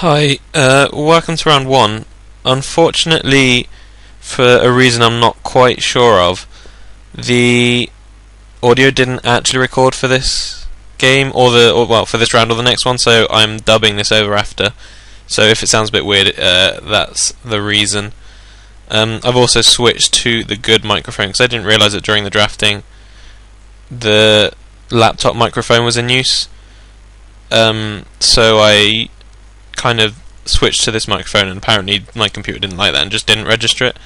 Hi, welcome to round one. Unfortunately, for a reason I'm not quite sure of, the audio didn't actually record for this game, or for this round or the next one, so I'm dubbing this over after. So if it sounds a bit weird, that's the reason. I've also switched to the good microphone, because I didn't realise that during the drafting the laptop microphone was in use. So I kind of switched to this microphone, and apparently my computer didn't like that and just didn't register it.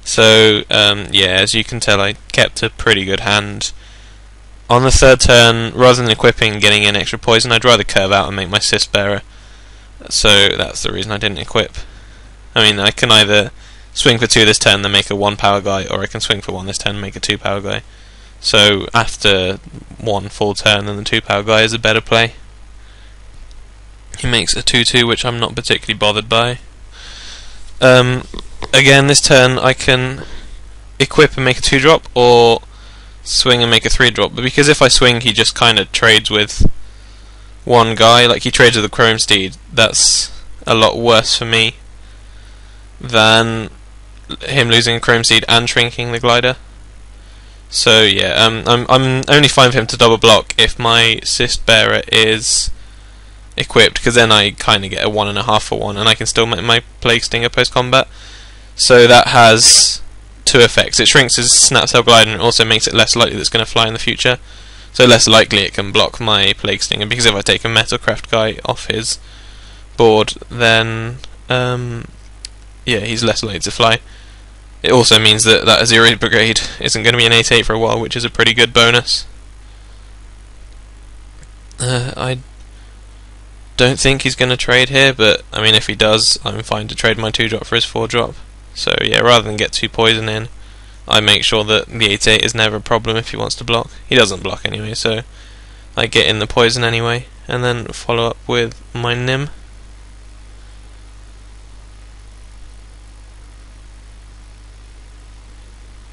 So yeah, as you can tell, I kept a pretty good hand. On the third turn, rather than equipping and getting in extra poison, I'd rather curve out and make my cyst bearer. So that's the reason I didn't equip. I mean, I can either swing for 2 this turn and make a 1 power guy, or I can swing for 1 this turn and make a 2 power guy. So after 1 full turn, then the 2 power guy is a better play. He makes a 2/2, which I'm not particularly bothered by. Again, this turn I can equip and make a 2-drop, or swing and make a 3-drop. But because if I swing, he just kind of trades with one guy, like he trades with the Chrome Steed. That's a lot worse for me than him losing a Chrome Steed and shrinking the glider. So yeah, I'm only fine for him to double block if my cyst bearer is equipped, because then I kind of get a 1.5 for 1, and I can still make my Plague Stinger post combat. So that has 2 effects. It shrinks his Snap Cell Glider, and it also makes it less likely that it's going to fly in the future. So less likely it can block my Plague Stinger, because if I take a Metalcraft guy off his board, then yeah, he's less likely to fly. It also means that that Azeri Brigade isn't going to be an 8/8 for a while, which is a pretty good bonus. I don't think he's going to trade here, but I mean, if he does, I'm fine to trade my 2-drop for his 4-drop. So yeah, rather than get 2 poison in, I make sure that the 8/8 is never a problem if he wants to block. He doesn't block anyway, so I get in the poison anyway, and then follow up with my Nim.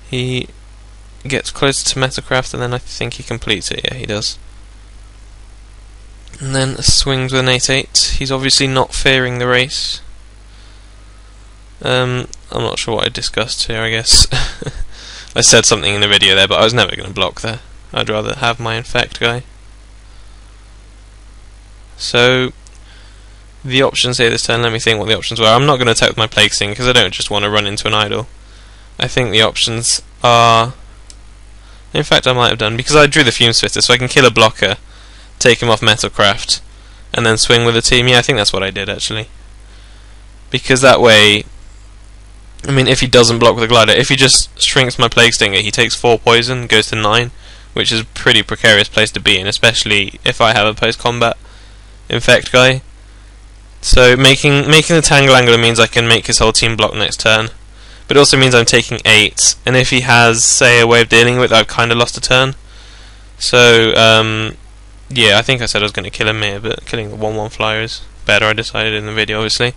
He gets closer to Metacraft, and then I think he completes it. Yeah, he does. And then swings with an 8/8. He's obviously not fearing the race. I'm not sure what I discussed here, I guess. I said something in the video there, but I was never going to block there. I'd rather have my Infect guy. So, the options here this turn, let me think what the options were. I'm not going to attack with my Plague Stinger, because I don't just want to run into an idol. I think the options are... In fact, I might have done, because I drew the Fume Spitter, so I can kill a blocker, take him off Metalcraft, and then swing with a team. Yeah, I think that's what I did, actually. Because that way, I mean, if he doesn't block with a glider, if he just shrinks my Plague Stinger, he takes 4 poison, goes to 9, which is a pretty precarious place to be in, especially if I have a post-combat Infect guy. So making the Tangle Angler means I can make his whole team block next turn. But it also means I'm taking 8, and if he has, say, a way of dealing with it, I've kind of lost a turn. So, yeah, I think I said I was going to kill him here, but killing the 1/1 flyer is better, I decided in the video, obviously.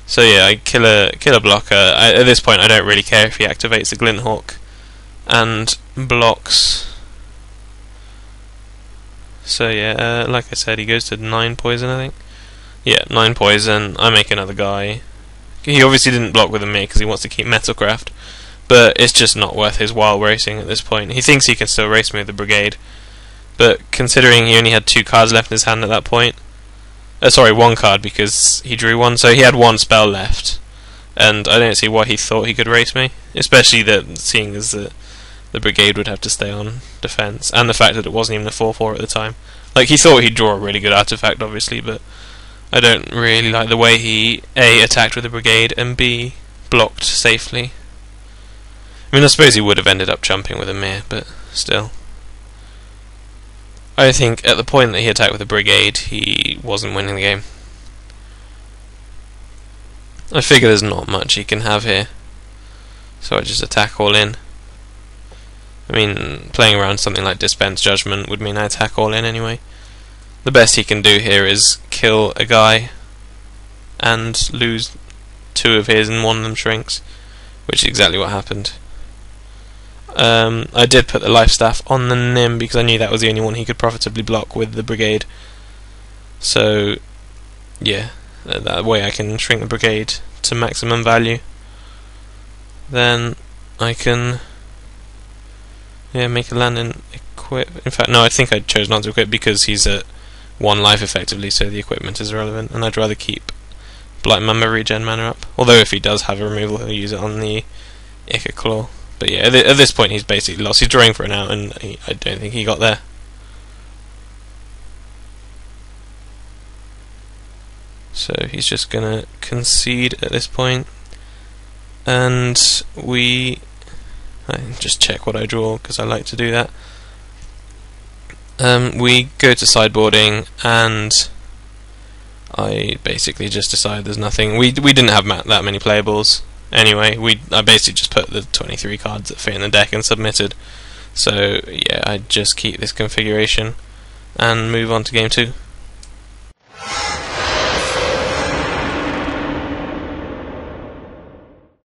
So yeah, I kill a blocker. At this point, I don't really care if he activates the Glint Hawk and blocks. So yeah, like I said, he goes to 9 poison, I think. Yeah, 9 poison. I make another guy. He obviously didn't block with a me because he wants to keep Metalcraft, but it's just not worth his while racing at this point. He thinks he can still race me with the Brigade, but considering he only had 2 cards left in his hand at that point, sorry, 1 card, because he drew 1, so he had 1 spell left, and I don't see why he thought he could race me, especially that seeing as the Brigade would have to stay on defense, and the fact that it wasn't even a 4/4 at the time. Like, he thought he'd draw a really good artifact, obviously, but I don't really like the way he A, attacked with the Brigade, and B, blocked safely. I mean, I suppose he would have ended up jumping with a Mir, but still. I think at the point that he attacked with the Brigade, he wasn't winning the game. I figure there's not much he can have here, so I just attack all in. I mean, playing around something like Dispense Judgment would mean I attack all in anyway. The best he can do here is kill a guy and lose 2 of his, and 1 of them shrinks, which is exactly what happened. I did put the Life Staff on the Nim because I knew that was the only one he could profitably block with the Brigade. So, yeah, That way I can shrink the brigade to maximum value. Then I can make a landing equip. In fact, no, I think I chose not to equip because he's at 1 life effectively, so the equipment is irrelevant, and I'd rather keep Blight Mamba regen mana up. Although if he does have a removal, he'll use it on the Ica Claw. But yeah, at this point he's basically lost. He's drawing for an out, and I don't think he got there. So he's just gonna concede at this point, and I just check what I draw because I like to do that. We go to sideboarding, and I basically just decide there's nothing. We didn't have that many playables anyway. I basically just put the 23 cards that fit in the deck and submitted. So yeah, I just keep this configuration and move on to game 2.